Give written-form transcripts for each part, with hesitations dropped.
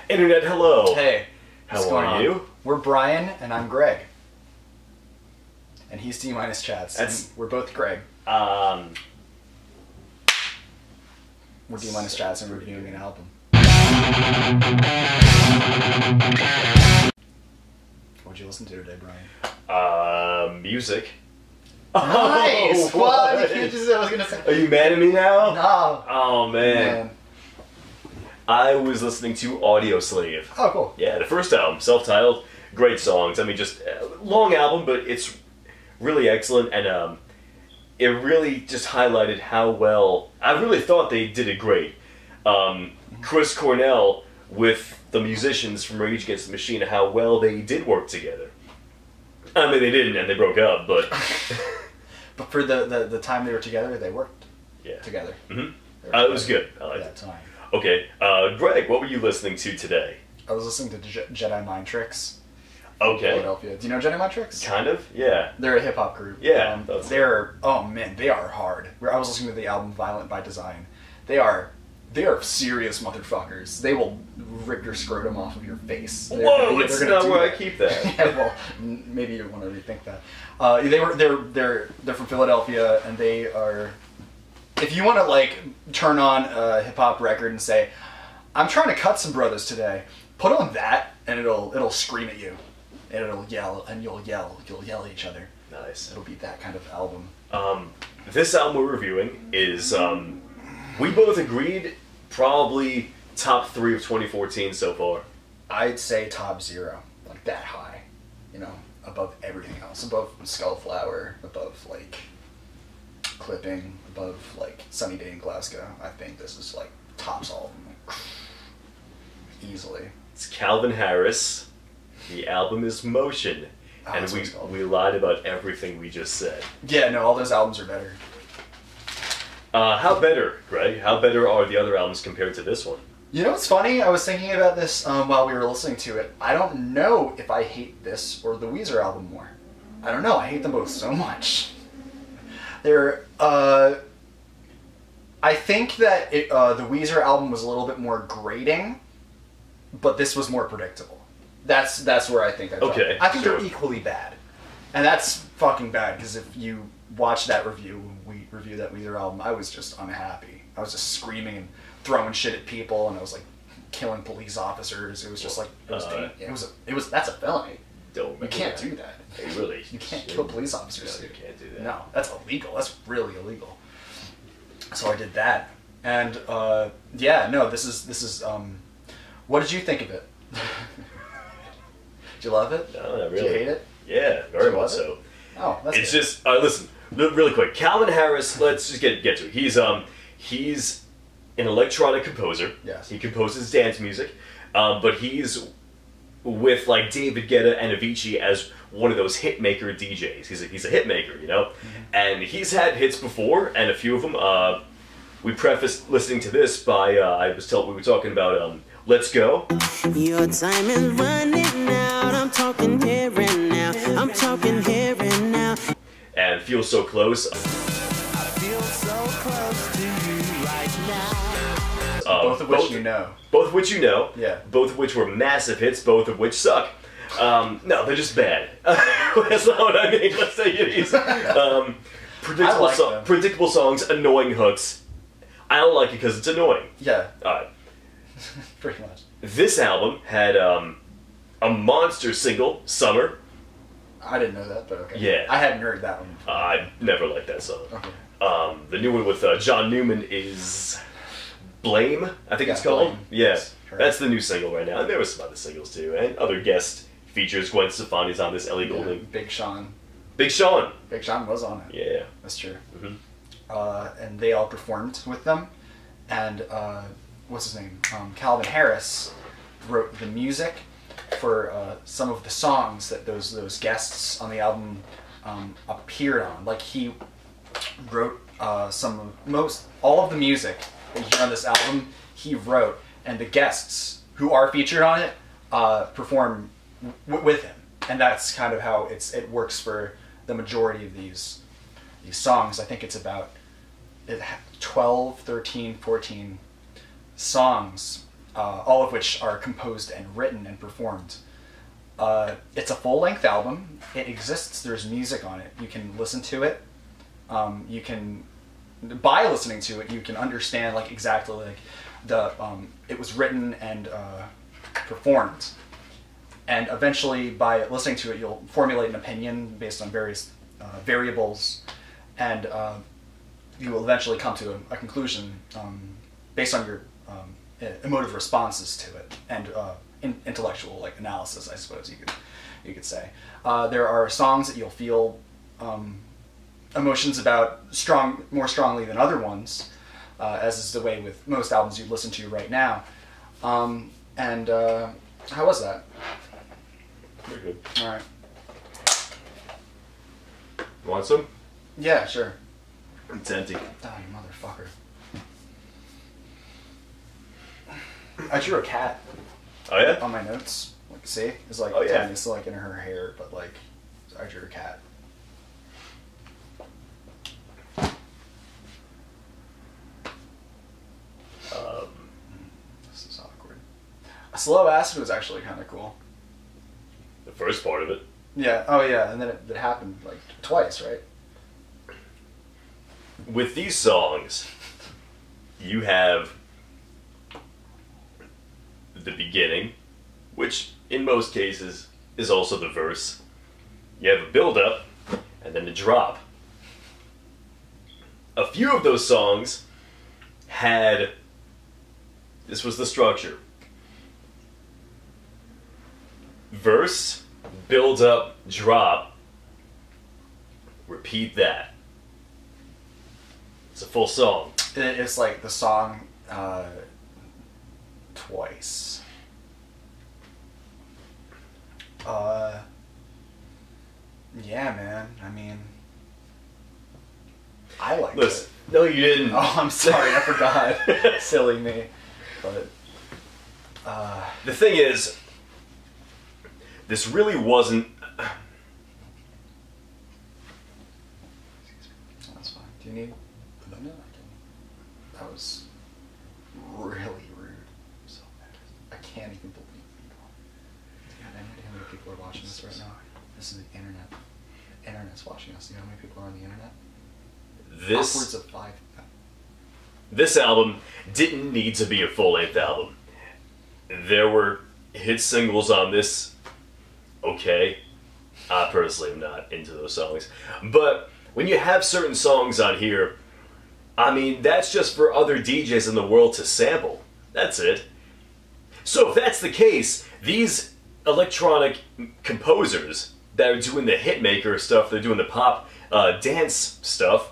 Internet, hello. Hey, How what's going are on? you? We're Brian, and I'm Greg. And he's D minus Chats. That's- And we're both Greg. We're D minus Chats and reviewing an album. What'd you listen to today, Brian? Music. Nice! Oh, What? You can't just say I was gonna say. Are you mad at me now? No. Oh, man. I was listening to Audio Slave. Oh, cool. Yeah, the first album, self-titled, great songs. I mean, just long album, but it's really excellent, and it really just highlighted how well. I really thought they did it great. Chris Cornell with the musicians from Rage Against the Machine, how well they did work together. I mean, they didn't, and they broke up, but But for the time they were together, they worked yeah, together. hmm They were It was together good. I liked that it. time. Okay, Greg, what were you listening to today? I was listening to Jedi Mind Tricks. Okay, Philadelphia. Do you know Jedi Mind Tricks? kind of, yeah. They're a hip hop group. Yeah, that's- they're they are hard. I was listening to the album Violent by Design. They are serious motherfuckers. They will rip your scrotum off of your face. Whoa, They're it's gonna not do where I that. keep that. Yeah, well, maybe you want to rethink that. They're from Philadelphia, and they are. If you want to like turn on a hip hop record and say, "I'm trying to cut some brothers today," put on that, and it'll scream at you, and it'll yell, and you'll yell at each other. Nice. It'll be that kind of album. This album we're reviewing is, we both agreed, probably top 3 of 2014 so far. I'd say top 0, like that high, above everything else, above Skullflower, above like Clipping, above like Sunny Day in Glasgow. I think this is like tops album, easily. It's Calvin Harris. The album is Motion. Oh, And that's what it's called. we lied about everything we just said. Yeah, no, all those albums are better. How better, Greg? How better are the other albums compared to this one? You know what's funny? I was thinking about this while we were listening to it. I don't know if I hate this or the Weezer album more. I don't know. I hate them both so much. I think that the Weezer album was a little bit more grating, but this was more predictable. That's where I think I fell. Okay, I think sure. they're equally bad. And that's fucking bad, because if you watch that review, when we reviewed that Weezer album, I was just unhappy. I was just screaming and throwing shit at people, and I was like killing police officers. It was just like that's a felony. Don't You remember can't that. do that. Hey, really? You can't kill police officers. No, you can't do that. No, that's illegal. That's really illegal. So I did that, and this is. What did you think of it? Did you love it? No, not really. Did you hate it? Yeah, very Did you much love so. it? Oh, that's It's good. just listen, really quick. Calvin Harris. Let's just get to it. He's an electronic composer. Yes. He composes dance music, but he's with like David Guetta and Avicii as one of those hit maker DJs. He's a hit maker, and he's had hits before, and a few of them. We prefaced listening to this by we were talking about Let's Go. Your time is running out. I'm talking here and now. I'm talking here and now. And Feel So Close. I feel so close to you right now. Both of which you know. Both of which you know. Yeah. Both of which were massive hits, both of which suck. No, they're just bad. That's not what I mean. Let's say it is. Predictable, like them. predictable songs, annoying hooks. I don't like it because it's annoying. Yeah, Alright. pretty much. This album had a monster single, Summer. I didn't know that, but okay. Yeah. I hadn't heard that one before. I never liked that song. Okay. The new one with John Newman is Blame, I think Yeah, it's called. Blame. Yeah, Yes, correct. that's the new single right now. And there were some other singles too, and other guest features. Gwen Stefani's on this, Ellie Yeah, Goulding. Big Sean. Big Sean. Big Sean was on it. Yeah. That's true. Mhm. And they all performed with them. And what's his name? Calvin Harris wrote the music for some of the songs that those guests on the album appeared on. Like he wrote all of the music that you hear on this album. He wrote, and the guests who are featured on it perform with him. And that's kind of how it works for the majority of these songs. I think it's about 12, 13, 14 songs all of which are composed and written and performed. It's a full-length album. It exists. There's music on it. You can listen to it. You can, by listening to it, you can understand like exactly like the it was written and performed. And eventually, by listening to it, you'll formulate an opinion based on various variables, and you will eventually come to a conclusion based on your emotive responses to it and intellectual like analysis, I suppose you could say. There are songs that you'll feel emotions about more strongly than other ones, as is the way with most albums you listen to right now. And how was that? Very good. All right. You want some? Yeah, sure. It's empty. Oh, you motherfucker. I drew a cat Oh yeah? on my notes. Like, see? It's like Oh, yeah. tiny, still like in her hair, but like, I drew a cat. This is awkward. A Slow Acid was actually kind of cool. The first part of it. Yeah, oh yeah, and then it happened like twice, right? With these songs, you have the beginning, which in most cases is also the verse. You have a build-up, and then a drop. A few of those songs had, this was the structure. Verse, build-up, drop, repeat that. It's a full song. It's like the song twice. Yeah, man. I mean, I liked Listen, it. no, you didn't. Oh, I'm sorry. I forgot. Silly me. But The thing is, this really wasn't. that's fine. Do you need? No, I can. That was really rude. I'm so embarrassed. I can't even believe people. Do you have any idea how many people are watching this right now? This is the internet. The internet's watching us. Do you know how many people are on the internet? This Upwards of 5. this album didn't need to be a full-length album. There were hit singles on this. Okay, I personally am not into those songs, but when you have certain songs on here, I mean, that's just for other DJs in the world to sample. That's it. So if that's the case, these electronic composers that are doing the hitmaker stuff, they're doing the pop dance stuff,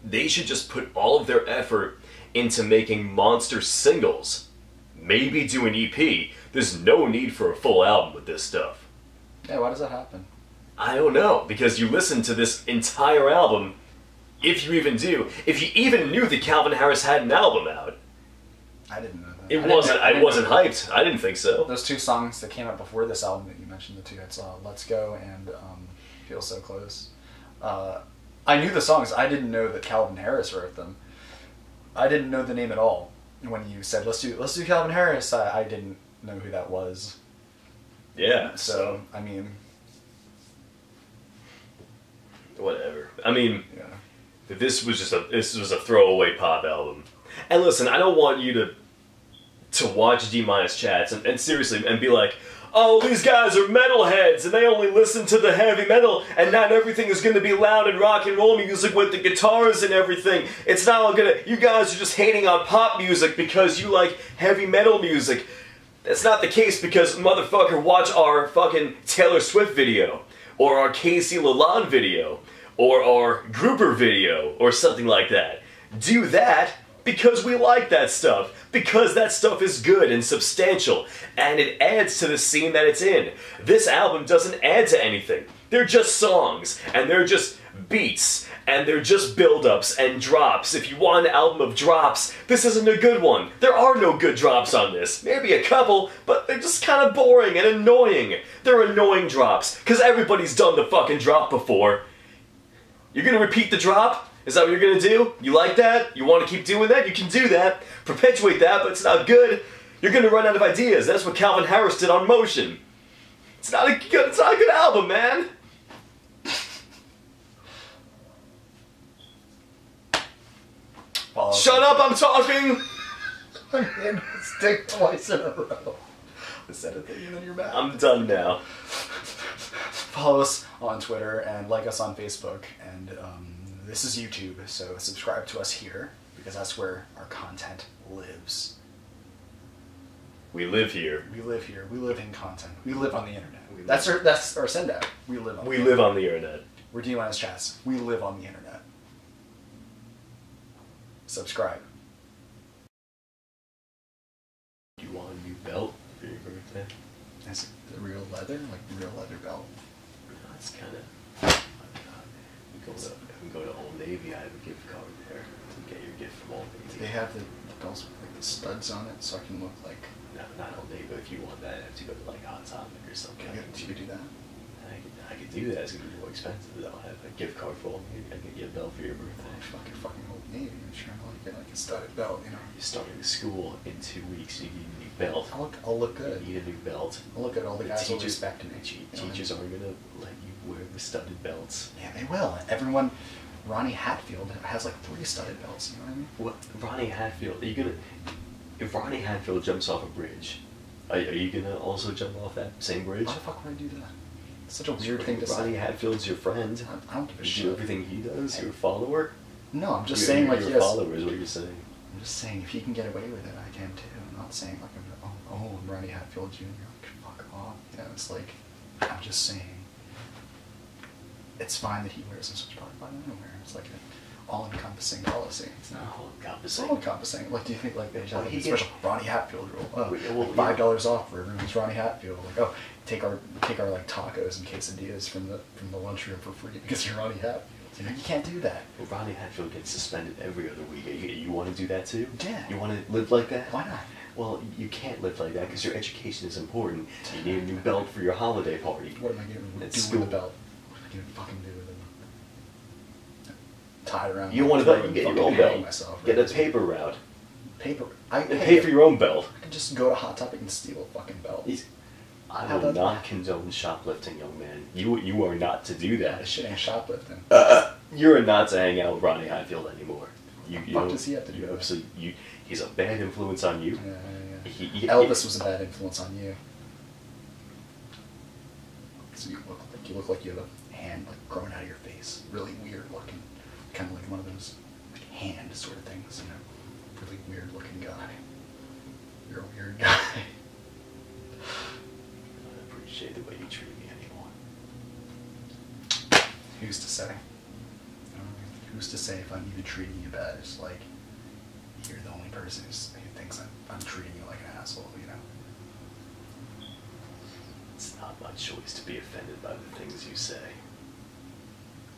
they should just put all of their effort into making monster singles. Maybe do an EP. There's no need for a full album with this stuff. Yeah, why does that happen? I don't know, because you listen to this entire album, if you even do, if you even knew that Calvin Harris had an album out. I didn't know that. I wasn't hyped. I didn't think so. Those two songs that came out before this album that you mentioned, the two hits, Let's Go and Feel So Close. I knew the songs. I didn't know that Calvin Harris wrote them. I didn't know the name at all. When you said let's do Calvin Harris, I didn't know who that was. Yeah. So I mean, whatever. I mean, yeah. this was a throwaway pop album. And listen, I don't want you to watch D- chats and seriously and be like, oh, these guys are metalheads and they only listen to the heavy metal and not everything is going to be loud and rock and roll music with the guitars and everything. It's not all gonna, you guys are just hating on pop music because you like heavy metal music. That's not the case because, motherfucker, watch our fucking Taylor Swift video or our Casey Lalonde video or our Grouper video or something like that. Do that because we like that stuff, because that stuff is good and substantial, and it adds to the scene that it's in. This album doesn't add to anything. They're just songs, and they're just beats, and they're just build-ups and drops. If you want an album of drops, this isn't a good one. There are no good drops on this. Maybe a couple, but they're just kind of boring and annoying. They're annoying drops, because everybody's done the fucking drop before. You're gonna repeat the drop? Is that what you're gonna do? You like that? You want to keep doing that? You can do that. Perpetuate that, but it's not good. You're gonna run out of ideas. That's what Calvin Harris did on Motion. It's not a good album, man. Shut up, I'm talking! I made a mistake twice in a row. I said it and then you're back. I'm done now. Follow us on Twitter and like us on Facebook. And this is YouTube, so subscribe to us here because that's where our content lives. We live here. We live here. We live in content. We live on the internet. That's our send out. We live on. We live on the internet. We're D-Minus Chats. We live on the internet. Subscribe. You want a new belt for your birthday? Is it the real leather? Like real leather belt? That's kind of. We go to Old Navy. I have a gift card there to get your gift from Old Do Navy. they have the belts with like the studs on it so I can look like... No, not Old Navy, but if you want that, I have to go to like Hot Topic or something. Do you do that? I could do that. It's gonna be more expensive though. I have a gift card for Old Navy. I can get a belt for your birthday. Fucking Old Navy. I'm trying to like get like a studded belt, you know. You're starting school in 2 weeks. You need a new belt. I'll look good. You need a new belt. I'll look at all the guys who respect me. You know Teachers aren't gonna let you wear the studded belts. Yeah, they will. Everyone. Ronnie Hatfield has like 3 studded belts. You know what I mean? What Ronnie Hatfield? Are you gonna? If Ronnie Hatfield jumps off a bridge, are you gonna also jump off that same bridge? Why the fuck would I do that? It's such a weird thing to say. Ronnie Hatfield's your friend. I don't give a You shit. do everything he does. You're a follower. No, I'm just saying like you're yes. a follower is what you're saying. I'm just saying if he can get away with it, I can too. I'm not saying like I'm Ronnie Hatfield Jr. Like, fuck off. You know, it's like I'm just saying it's fine that he wears them, so it's probably fine anywhere. It's like an all-encompassing policy. It's not All-encompassing. all-encompassing. Like, do you think like they should have he like, a special Ronnie Hatfield rule? Oh, Well, like $5 off for everyone who's Ronnie Hatfield. Like, oh, take our like tacos and quesadillas from the lunchroom for free because you're Ronnie Hatfield. You know, you can't do that. Well, Ronnie Hatfield gets suspended every other week. You want to do that too? Yeah. You want to live like that? Why not? Well, you can't live like that because your education is important. You need a new belt for your holiday party. What am I going to do It's with the belt? What am I going to fucking do with it? Tie it around. You want a belt? You get your own belt. Get a paper route. Paper. And pay for your own belt. I could just go to Hot Topic and steal a fucking belt. I How will about not that? condone shoplifting, young man. You are not to do This that. shit ain't shoplifting. You're not to hang out with Ronnie Hatfield anymore. You fuck don't- does he have to do you with it? absolutely- He's a bad influence on you. Yeah. Elvis Elvis was a bad influence on you. So you look like you have a hand like growing out of your face, really weird looking, kind of like one of those like, hand sort of things, you know, really weird looking guy. You're a weird guy. I don't appreciate the way you treat me anymore. Who's to say? Who's to say if I'm even treating you bad? It's like you're the only person who thinks I'm treating you like an asshole, you know. It's not my choice to be offended by the things you say.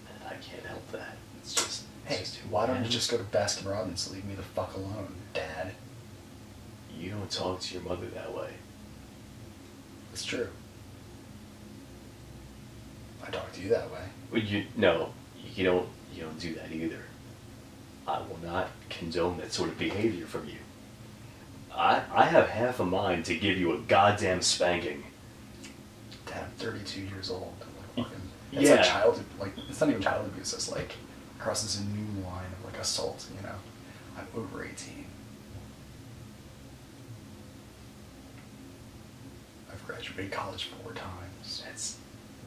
And I can't help that. It's just... Hey, why don't you just go to Baskin Robbins and leave me the fuck alone, Dad? You don't talk to your mother that way. It's true. I talk to you that way. Well, you don't do that either. I will not condone that sort of behavior from you. I have half a mind to give you a goddamn spanking. Dad, I'm 32 years old. Like, fucking, it's Yeah. like childhood, like, it's not even child abuse, it's like, crosses a new line of like assault, you know? I'm over 18. I've graduated college 4 times.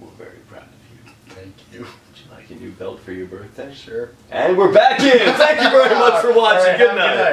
We're very proud of you. Thank you. Would you like a new belt for your birthday? Sure. And we're back in! Thank you very much for watching. All right, Good have a night.